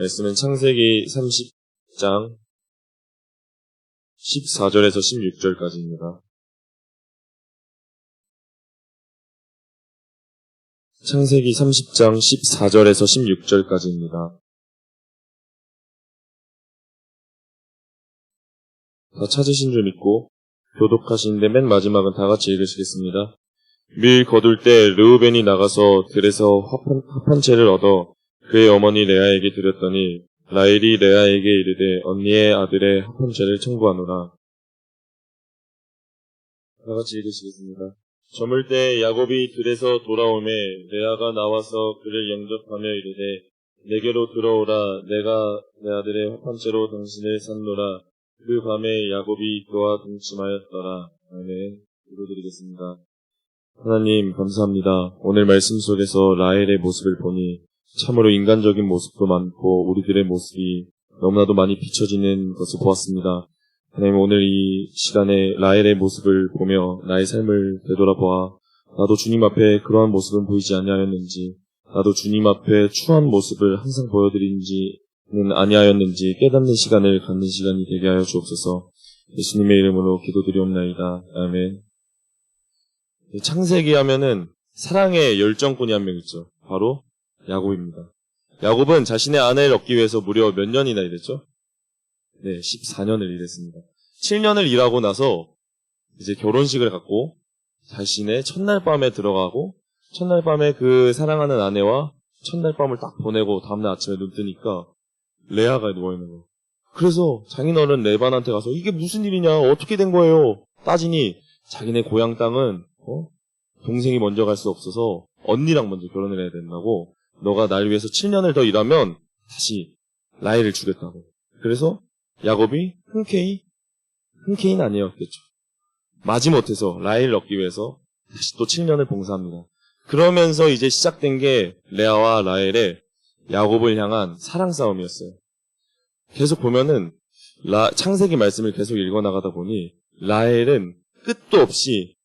말씀은 창세기 30장 14절에서 16절까지입니다. 창세기 30장 14절에서 16절까지입니다. 다 찾으신 줄 믿고 교독하시는데 맨 마지막은 다 같이 읽으시겠습니다. 밀 거둘 때 르우벤이 나가서 들에서 합한 채를 얻어 그의 어머니 레아에게 드렸더니 라헬이 레아에게 이르되 언니의 아들의 합한 채를 청구하노라. 다 같이 읽으시겠습니다. 저물 때 야곱이 들에서 돌아오매 레아가 나와서 그를 영접하며 이르되 내게로 들어오라. 내가 내 아들의 합한 채로 당신을 샀노라. 그 밤에 야곱이 그와 동침하였더라. 아멘. 기도드리겠습니다. 하나님 감사합니다. 오늘 말씀 속에서 라헬의 모습을 보니 참으로 인간적인 모습도 많고 우리들의 모습이 너무나도 많이 비춰지는 것을 보았습니다. 하나님 오늘 이 시간에 라헬의 모습을 보며 나의 삶을 되돌아보아 나도 주님 앞에 그러한 모습은 보이지 아니하였는지, 나도 주님 앞에 추한 모습을 항상 보여드리는지는 아니하였는지 깨닫는 시간을 갖는 시간이 되게 하여 주옵소서. 예수님의 이름으로 기도드리옵나이다. 아멘. 창세기 하면은 사랑의 열정꾼이 한 명 있죠. 바로 야곱입니다. 야곱은 자신의 아내를 얻기 위해서 무려 몇 년이나 일했죠? 네, 14년을 일했습니다. 7년을 일하고 나서 이제 결혼식을 갖고 자신의 첫날 밤에 들어가고 첫날 밤에 그 사랑하는 아내와 첫날 밤을 딱 보내고 다음날 아침에 눈 뜨니까 레아가 누워있는 거예요. 그래서 장인어른 레반한테 가서 이게 무슨 일이냐, 어떻게 된 거예요? 따지니 자기네 고향 땅은 동생이 먼저 갈 수 없어서 언니랑 먼저 결혼을 해야 된다고, 너가 날 위해서 7년을 더 일하면 다시 라헬을 주겠다고. 그래서 야곱이 흔쾌히는 아니었겠죠. 마지못해서 라헬을 얻기 위해서 다시 또 7년을 봉사합니다. 그러면서 이제 시작된 게 레아와 라헬의 야곱을 향한 사랑 싸움이었어요. 계속 보면은 창세기 말씀을 계속 읽어나가다 보니 라헬은 끝도 없이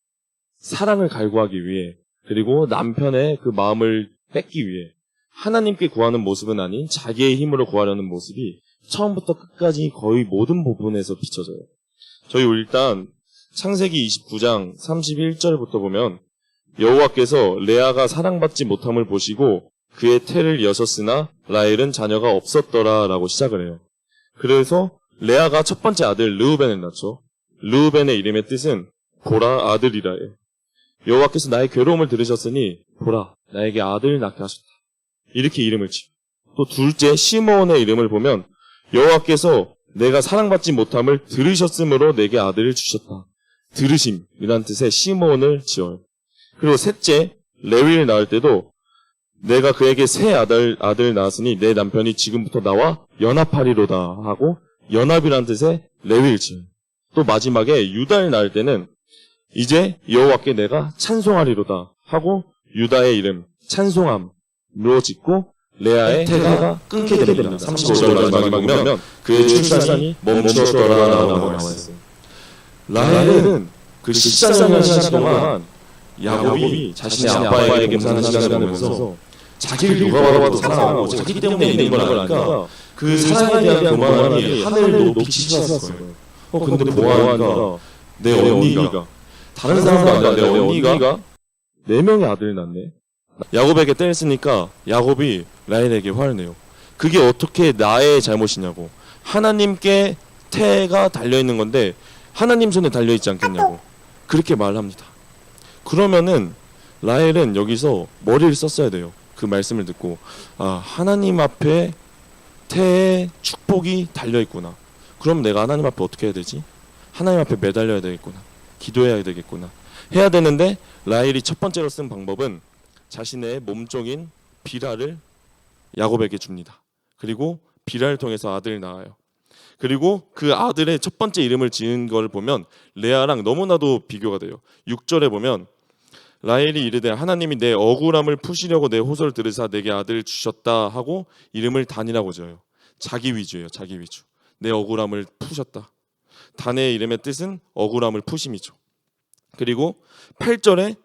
사랑을 갈구하기 위해, 그리고 남편의 그 마음을 뺏기 위해 하나님께 구하는 모습은 아닌 자기의 힘으로 구하려는 모습이 처음부터 끝까지 거의 모든 부분에서 비춰져요. 저희 일단 창세기 29장 31절부터 보면 여호와께서 레아가 사랑받지 못함을 보시고 그의 태를 여셨으나 라헬은 자녀가 없었더라 라고 시작을 해요. 그래서 레아가 첫 번째 아들 르우벤을 낳죠. 르우벤의 이름의 뜻은 보라 아들이라 해요. 여호와께서 나의 괴로움을 들으셨으니 보라 나에게 아들을 낳게 하셨다. 이렇게 이름을 지어. 또 둘째 시므온의 이름을 보면 여호와께서 내가 사랑받지 못함을 들으셨으므로 내게 아들을 주셨다. 들으심이란 뜻의 시므온을 지어요. 그리고 셋째 레위를 낳을 때도 내가 그에게 새 아들 낳았으니 내 남편이 지금부터 나와 연합하리로다 하고 연합이란 뜻의 레위를 지어요. 또 마지막에 유다를 낳을 때는 이제 여호와께 내가 찬송하리로다 하고 유다의 이름 찬송함으로 짓고 레아의 태가 끊게 됩니다. 35절 마지막에 보면 그의 출산이 멈추었더라라고 나와 있어요. 라헬은 그 14년 시간 동안 야곱이 자신의 아빠에게 봉사하는 시간을 보면서 자기를 누가 봐도 사랑하고 자기 때문에 있는 걸 아니까 그 사랑에 대한 교만함이 하늘을 높이 치솟았어요. 근데 보아하니까 내 언니가 다른 사람도 아니라 내 언니가 4명의 아들을 낳네. 야곱에게 떼냈으니까 야곱이 라헬에게 화를 내요. 그게 어떻게 나의 잘못이냐고. 하나님께 태가 달려있는 건데 하나님 손에 달려있지 않겠냐고. 그렇게 말을 합니다. 그러면은 라헬은 여기서 머리를 썼어야 돼요. 그 말씀을 듣고 하나님 앞에 태의 축복이 달려있구나. 그럼 내가 하나님 앞에 어떻게 해야 되지? 하나님 앞에 매달려야 되겠구나. 기도해야 되겠구나. 해야 되는데 라헬이 첫 번째로 쓴 방법은 자신의 몸종인 비라를 야곱에게 줍니다. 그리고 비라를 통해서 아들을 낳아요. 그리고 그 아들의 첫 번째 이름을 지은 걸 보면 레아랑 너무나도 비교가 돼요. 6절에 보면 라헬이 이르되 하나님이 내 억울함을 푸시려고 내 호소를 들으사 내게 아들을 주셨다 하고 이름을 단이라고 지어요. 자기 위주예요. 자기 위주. 내 억울함을 푸셨다. 단의 이름의 뜻은 억울함을 푸심이죠. 그리고 8절에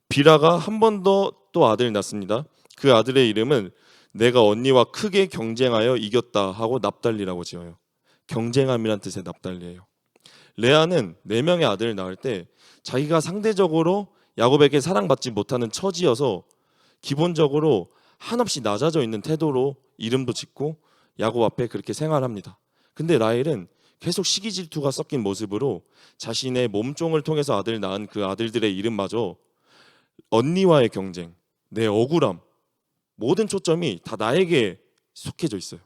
비라가 한 번 더 또 아들을 낳습니다. 그 아들의 이름은 내가 언니와 크게 경쟁하여 이겼다 하고 납달리라고 지어요. 경쟁함이란 뜻의 납달리예요. 레아는 4명의 아들을 낳을 때 자기가 상대적으로 야곱에게 사랑받지 못하는 처지여서 기본적으로 한없이 낮아져 있는 태도로 이름도 짓고 야곱 앞에 그렇게 생활합니다. 근데 라헬은 계속 시기 질투가 섞인 모습으로 자신의 몸종을 통해서 아들을 낳은 그 아들들의 이름마저 언니와의 경쟁, 내 억울함, 모든 초점이 다 나에게 속해져 있어요.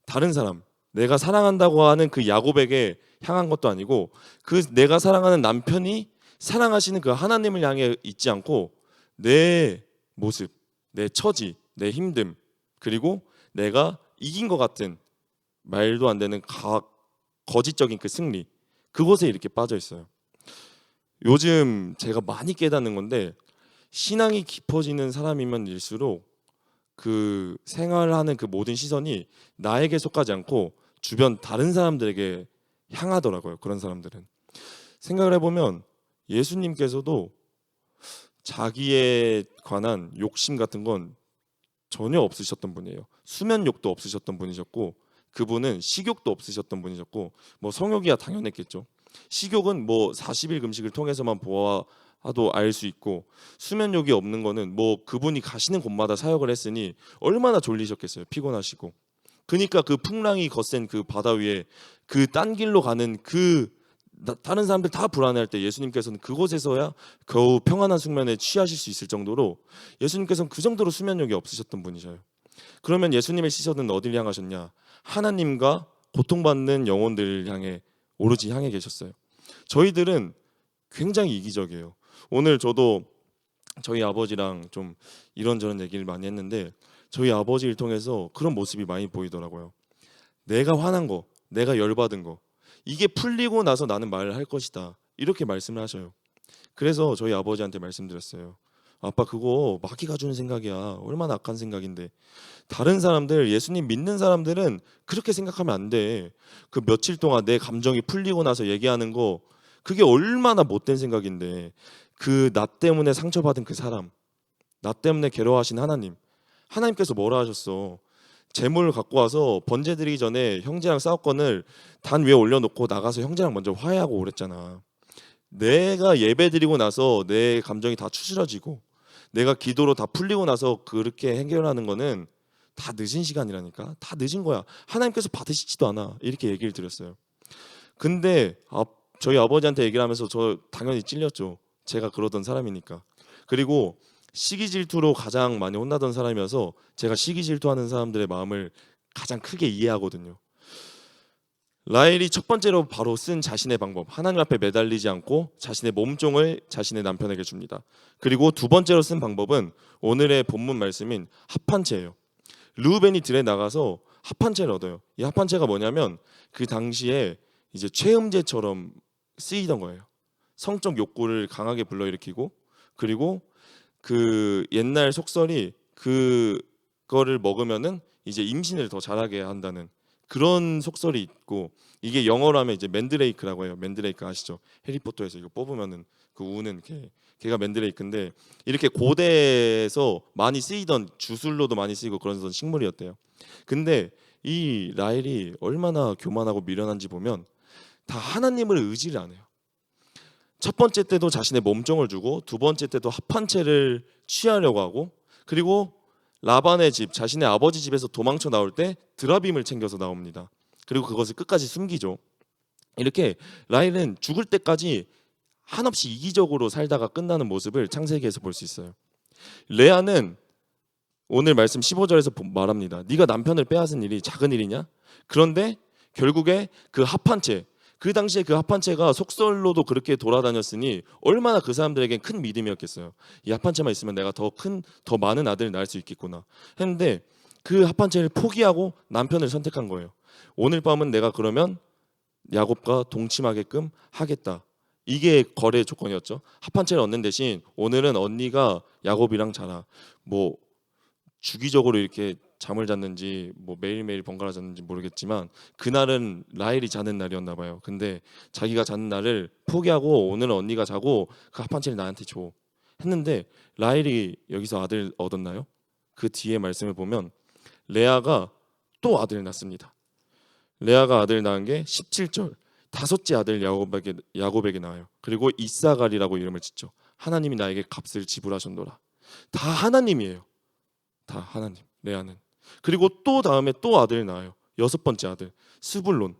다른 사람, 내가 사랑한다고 하는 그 야곱에게 향한 것도 아니고 그 내가 사랑하는 남편이 사랑하시는 그 하나님을 향해 있지 않고 내 모습, 내 처지, 내 힘듦, 그리고 내가 이긴 것 같은 말도 안 되는 거짓적인 그 승리, 그곳에 이렇게 빠져 있어요. 요즘 제가 많이 깨닫는 건데 신앙이 깊어지는 사람이면 일수록 그 생활하는 그 모든 시선이 나에게 속하지 않고 주변 다른 사람들에게 향하더라고요. 그런 사람들은 생각을 해보면 예수님께서도 자기에 관한 욕심 같은 건 전혀 없으셨던 분이에요. 수면욕도 없으셨던 분이셨고 그분은 식욕도 없으셨던 분이셨고 뭐 성욕이야 당연했겠죠. 식욕은 뭐 40일 금식을 통해서만 보아도 알 수 있고 수면욕이 없는 거는 뭐 그분이 가시는 곳마다 사역을 했으니 얼마나 졸리셨겠어요. 피곤하시고. 그러니까 그 풍랑이 거센 그 바다 위에 그 딴 길로 가는 그 다른 사람들 다 불안해할 때 예수님께서는 그곳에서야 겨우 평안한 숙면에 취하실 수 있을 정도로 예수님께서는 그 정도로 수면력이 없으셨던 분이셔요. 그러면 예수님의 시선은 어딜 향하셨냐? 하나님과 고통받는 영혼들을 향해 오로지 향해 계셨어요. 저희들은 굉장히 이기적이에요. 오늘 저도 저희 아버지랑 좀 이런저런 얘기를 많이 했는데 저희 아버지를 통해서 그런 모습이 많이 보이더라고요. 내가 화난 거, 내가 열받은 거, 이게 풀리고 나서 나는 말을 할 것이다, 이렇게 말씀을 하셔요. 그래서 저희 아버지한테 말씀드렸어요. 아빠, 그거 마귀가 주는 생각이야. 얼마나 악한 생각인데. 다른 사람들, 예수님 믿는 사람들은 그렇게 생각하면 안 돼. 그 며칠 동안 내 감정이 풀리고 나서 얘기하는 거, 그게 얼마나 못된 생각인데. 그 나 때문에 상처받은 그 사람, 나 때문에 괴로워하신 하나님, 하나님께서 뭐라 하셨어? 재물을 갖고 와서 번제 드리기 전에 형제랑 싸웠건을 단 위에 올려놓고 나가서 형제랑 먼저 화해하고 오랬잖아. 내가 예배 드리고 나서 내 감정이 다 추스러지고 내가 기도로 다 풀리고 나서 그렇게 해결하는 거는 다 늦은 시간이라니까. 다 늦은 거야. 하나님께서 받으시지도 않아. 이렇게 얘기를 드렸어요. 근데 저희 아버지한테 얘기를 하면서 저 당연히 찔렸죠. 제가 그러던 사람이니까. 그리고 시기 질투로 가장 많이 혼나던 사람이어서 제가 시기 질투하는 사람들의 마음을 가장 크게 이해하거든요. 라헬이 첫 번째로 바로 쓴 자신의 방법, 하나님 앞에 매달리지 않고 자신의 몸종을 자신의 남편에게 줍니다. 그리고 두 번째로 쓴 방법은 오늘의 본문 말씀인 합판체예요. 르우벤이 들에 나가서 합판체를 얻어요. 이 합판체가 뭐냐면 그 당시에 이제 최음제처럼 쓰이던 거예요. 성적 욕구를 강하게 불러일으키고, 그리고 그 옛날 속설이 그거를 먹으면은 이제 임신을 더 잘하게 한다는 그런 속설이 있고, 이게 영어로 하면 이제 맨드레이크라고 해요. 맨드레이크 아시죠? 해리포터에서 이거 뽑으면은 그 우는 걔가 맨드레이크인데, 이렇게 고대에서 많이 쓰이던, 주술로도 많이 쓰이고 그런 식물이었대요. 근데 이 라헬이 얼마나 교만하고 미련한지 보면 다 하나님을 의지를 안 해요. 첫 번째 때도 자신의 몸종을 주고, 두 번째 때도 합판체를 취하려고 하고, 그리고 라반의 집, 자신의 아버지 집에서 도망쳐 나올 때 드라빔을 챙겨서 나옵니다. 그리고 그것을 끝까지 숨기죠. 이렇게 라헬은 죽을 때까지 한없이 이기적으로 살다가 끝나는 모습을 창세기에서 볼 수 있어요. 레아는 오늘 말씀 15절에서 말합니다. 네가 남편을 빼앗은 일이 작은 일이냐? 그런데 결국에 그 합판체, 그 당시에 그 합판체가 속설로도 그렇게 돌아다녔으니 얼마나 그 사람들에겐 큰 믿음이었겠어요. 이 합판체만 있으면 내가 더 많은 아들을 낳을 수 있겠구나 했는데, 그 합판체를 포기하고 남편을 선택한 거예요. 오늘 밤은 내가 그러면 야곱과 동침하게끔 하겠다. 이게 거래 조건이었죠. 합판체를 얻는 대신 오늘은 언니가 야곱이랑 자라. 뭐 주기적으로 이렇게 잠을 잤는지 뭐 매일매일 번갈아 잤는지 모르겠지만 그날은 라헬이 자는 날이었나 봐요. 근데 자기가 자는 날을 포기하고 오늘은 언니가 자고 그 합판체를 나한테 줘 했는데, 라헬이 여기서 아들 얻었나요? 그 뒤에 말씀을 보면 레아가 또 아들을 낳습니다. 레아가 아들 낳은 게 17절 다섯째 아들 야곱에게 나와요. 그리고 이사갈이라고 이름을 짓죠. 하나님이 나에게 값을 지불하셨노라. 다 하나님이에요. 다 하나님. 레아는. 그리고 또 다음에 또 아들을 낳아요. 여섯 번째 아들 스불론.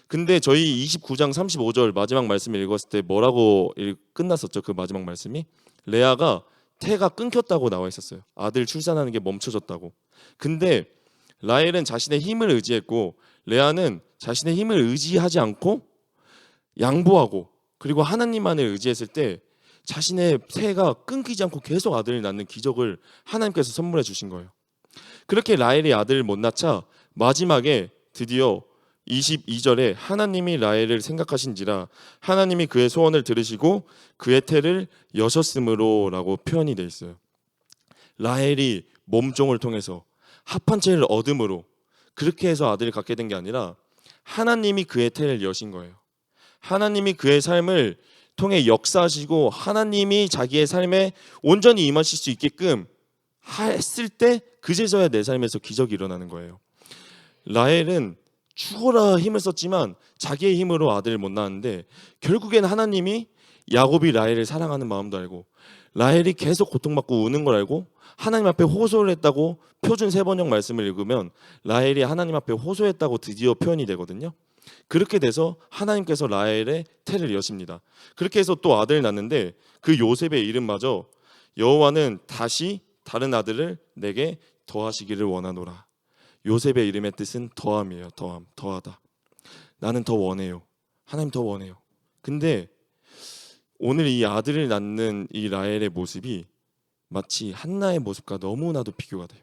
근데 저희 29장 35절 마지막 말씀을 읽었을 때 뭐라고 끝났었죠? 그 마지막 말씀이 레아가 태가 끊겼다고 나와 있었어요. 아들 출산하는 게 멈춰졌다고. 근데 라헬은 자신의 힘을 의지했고 레아는 자신의 힘을 의지하지 않고 양보하고 그리고 하나님만을 의지했을 때 자신의 태가 끊기지 않고 계속 아들을 낳는 기적을 하나님께서 선물해 주신 거예요. 그렇게 라헬이 아들을 못 낳자 마지막에 드디어 22절에 하나님이 라헬을 생각하신지라 하나님이 그의 소원을 들으시고 그의 태를 여셨으므로라고 표현이 돼 있어요. 라헬이 몸종을 통해서 합한 채를 얻음으로 그렇게 해서 아들을 갖게 된 게 아니라 하나님이 그의 태를 여신 거예요. 하나님이 그의 삶을 통해 역사하시고 하나님이 자기의 삶에 온전히 임하실 수 있게끔 했을 때 그제서야 내 삶에서 기적이 일어나는 거예요. 라헬은 죽어라 힘을 썼지만 자기의 힘으로 아들을 못 낳았는데 결국엔 하나님이 야곱이 라헬을 사랑하는 마음도 알고 라헬이 계속 고통받고 우는 걸 알고 하나님 앞에 호소를 했다고 표준 세번역 말씀을 읽으면 라헬이 하나님 앞에 호소했다고 드디어 표현이 되거든요. 그렇게 돼서 하나님께서 라헬의 태를 여십니다. 그렇게 해서 또 아들을 낳는데 그 요셉의 이름마저 여호와는 다시 다른 아들을 내게 더하시기를 원하노라. 요셉의 이름의 뜻은 더함이에요. 더함, 더하다. 나는 더 원해요. 하나님 더 원해요. 근데 오늘 이 아들을 낳는 이 라헬의 모습이 마치 한나의 모습과 너무나도 비교가 돼요.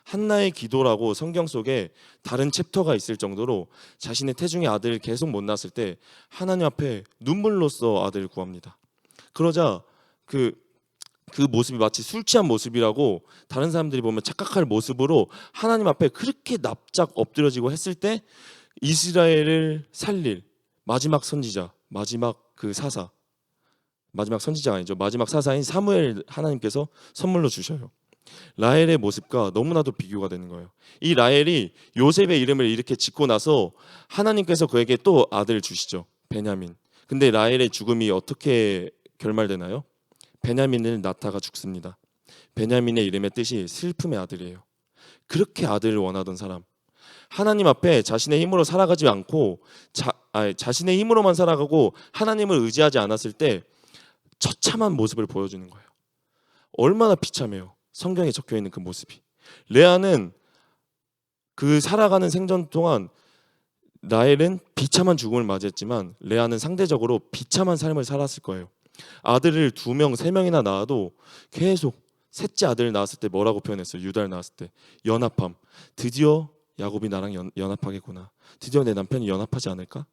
한나의 기도라고 성경 속에 다른 챕터가 있을 정도로 자신의 태중의 아들을 계속 못 낳았을 때 하나님 앞에 눈물로써 아들을 구합니다. 그러자 그 모습이 마치 술 취한 모습이라고 다른 사람들이 보면 착각할 모습으로 하나님 앞에 그렇게 납작 엎드려지고 했을 때 이스라엘을 살릴 마지막 선지자, 마지막 그 사사, 마지막 선지자가 아니죠. 마지막 사사인 사무엘 하나님께서 선물로 주셔요. 라헬의 모습과 너무나도 비교가 되는 거예요. 이 라헬이 요셉의 이름을 이렇게 짓고 나서 하나님께서 그에게 또 아들을 주시죠. 베냐민. 근데 라헬의 죽음이 어떻게 결말되나요? 베냐민을 낳다가 죽습니다. 베냐민의 이름의 뜻이 슬픔의 아들이에요. 그렇게 아들을 원하던 사람, 하나님 앞에 자신의 힘으로 살아가지 않고 자신의 힘으로만 살아가고 하나님을 의지하지 않았을 때 처참한 모습을 보여주는 거예요. 얼마나 비참해요. 성경에 적혀있는 그 모습이. 레아는 그 살아가는 생전 동안 라헬은 비참한 죽음을 맞이했지만 레아는 상대적으로 비참한 삶을 살았을 거예요. 아들을 2명, 3명이나 낳아도 계속 셋째 아들을 낳았을 때 뭐라고 표현했어요? 유다를 낳았을 때 연합함. 드디어 야곱이 나랑 연합하겠구나. 드디어 내 남편이 연합하지 않을까?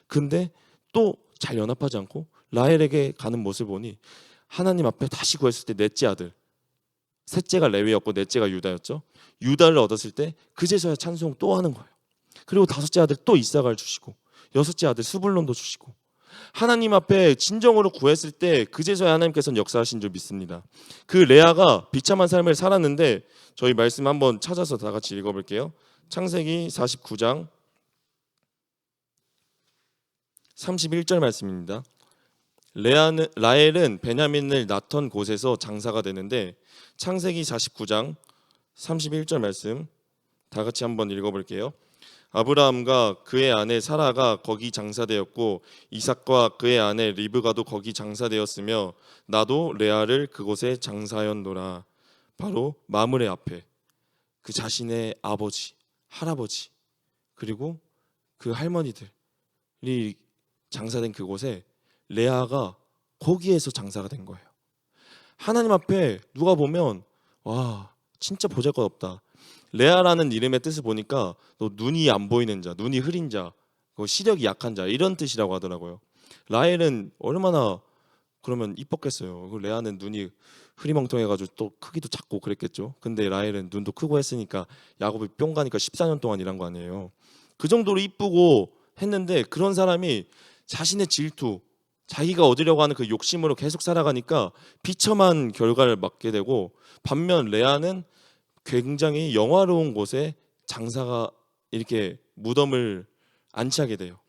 근데 또 잘 연합하지 않고 라헬에게 가는 모습을 보니 하나님 앞에 다시 구했을 때 넷째 아들, 셋째가 레위였고 넷째가 유다였죠. 유다를 얻었을 때 그제서야 찬송 또 하는 거예요. 그리고 다섯째 아들 또 이사갈 주시고 여섯째 아들 스불론도 주시고 하나님 앞에 진정으로 구했을 때 그제서야 하나님께서는 역사하신 줄 믿습니다. 그 레아가 비참한 삶을 살았는데 저희 말씀 한번 찾아서 다 같이 읽어볼게요. 창세기 49장 31절 말씀입니다. 라헬은 베냐민을 낳던 곳에서 장사가 되는데 창세기 49장 31절 말씀 다 같이 한번 읽어볼게요. 아브라함과 그의 아내 사라가 거기 장사되었고 이삭과 그의 아내 리브가도 거기 장사되었으며 나도 레아를 그곳에 장사하였노라. 바로 마므레 앞에 그 자신의 아버지, 할아버지 그리고 그 할머니들이 장사된 그곳에 레아가 거기에서 장사가 된 거예요. 하나님 앞에 누가 보면 와 진짜 보잘것없다. 레아라는 이름의 뜻을 보니까 너 눈이 안 보이는 자, 눈이 흐린 자, 시력이 약한 자 이런 뜻이라고 하더라고요. 라헬은 얼마나 그러면 이뻤겠어요. 레아는 눈이 흐리멍텅해가지고 또 크기도 작고 그랬겠죠. 근데 라헬은 눈도 크고 했으니까 야곱이 뿅 가니까 14년 동안 일한 거 아니에요. 그 정도로 이쁘고 했는데 그런 사람이 자신의 질투, 자기가 얻으려고 하는 그 욕심으로 계속 살아가니까 비참한 결과를 맞게 되고, 반면 레아는 굉장히 영화로운 곳에 장사가 이렇게 무덤을 안치하게 돼요.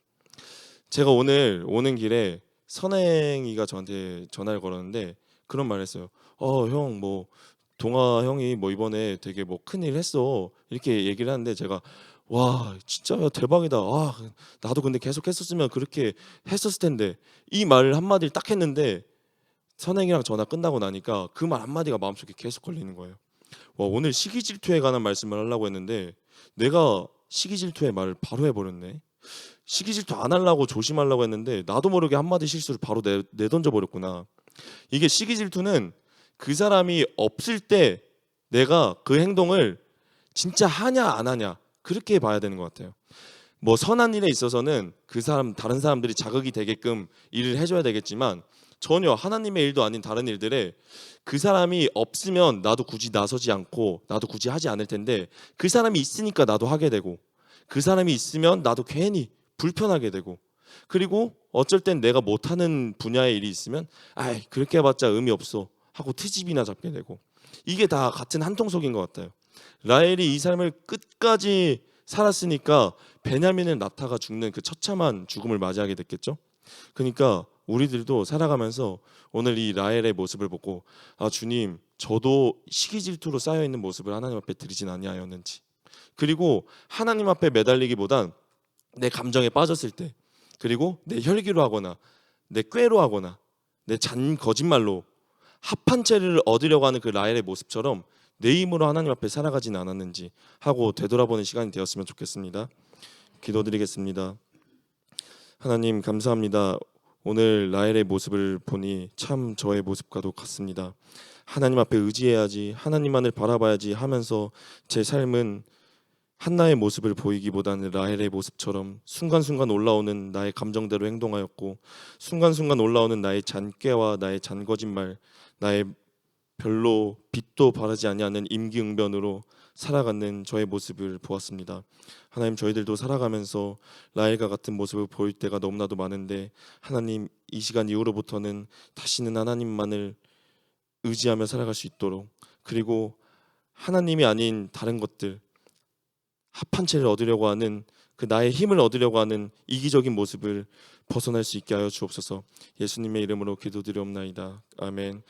제가 오늘 오는 길에 선행이가 저한테 전화를 걸었는데 그런 말을 했어요. 형, 뭐 동아 형이 뭐 이번에 되게 뭐 큰일 했어, 이렇게 얘기를 하는데, 제가 와 진짜 대박이다. 나도 근데 계속 했었으면 그렇게 했었을 텐데, 이 말 한마디를 딱 했는데 선행이랑 전화 끝나고 나니까 그 말 한마디가 마음속에 계속 걸리는 거예요. 와, 오늘 시기질투에 관한 말씀을 하려고 했는데 내가 시기질투의 말을 바로 해버렸네. 시기질투 안 하려고 조심하려고 했는데 나도 모르게 한마디 실수를 바로 내던져 버렸구나. 이게 시기질투는 그 사람이 없을 때 내가 그 행동을 진짜 하냐 안 하냐 그렇게 봐야 되는 것 같아요. 뭐 선한 일에 있어서는 그 사람, 다른 사람들이 자극이 되게끔 일을 해줘야 되겠지만, 전혀 하나님의 일도 아닌 다른 일들에 그 사람이 없으면 나도 굳이 나서지 않고 나도 굳이 하지 않을 텐데, 그 사람이 있으니까 나도 하게 되고, 그 사람이 있으면 나도 괜히 불편하게 되고, 그리고 어쩔 땐 내가 못하는 분야의 일이 있으면 아이 그렇게 해봤자 의미 없어 하고 트집이나 잡게 되고, 이게 다 같은 한통속인 것 같아요. 라헬이 이 삶을 끝까지 살았으니까 베냐민은 낙타가 죽는 그 처참한 죽음을 맞이하게 됐겠죠. 그러니까 우리들도 살아가면서 오늘 이 라헬의 모습을 보고, 주님, 저도 시기질투로 쌓여있는 모습을 하나님 앞에 드리진 아니하였는지, 그리고 하나님 앞에 매달리기보단 내 감정에 빠졌을 때, 그리고 내 혈기로 하거나 내 꾀로 하거나 내 잔 거짓말로 합한 채를 얻으려고 하는 그 라헬의 모습처럼 내 힘으로 하나님 앞에 살아가지는 않았는지 하고 되돌아보는 시간이 되었으면 좋겠습니다. 기도드리겠습니다. 하나님, 감사합니다. 오늘 라헬의 모습을 보니 참 저의 모습과도 같습니다. 하나님 앞에 의지해야지, 하나님만을 바라봐야지 하면서 제 삶은 한나의 모습을 보이기보다는 라헬의 모습처럼 순간순간 올라오는 나의 감정대로 행동하였고, 순간순간 올라오는 나의 잔꾀와 나의 잔거짓말, 나의 별로 빛도 바라지 아니하는 임기응변으로 살아가는 저의 모습을 보았습니다. 하나님, 저희들도 살아가면서 라헬과 같은 모습을 보일 때가 너무나도 많은데, 하나님, 이 시간 이후로부터는 다시는 하나님만을 의지하며 살아갈 수 있도록, 그리고 하나님이 아닌 다른 것들, 합한 채를 얻으려고 하는 그 나의 힘을 얻으려고 하는 이기적인 모습을 벗어날 수 있게 하여 주옵소서. 예수님의 이름으로 기도드리옵나이다. 아멘.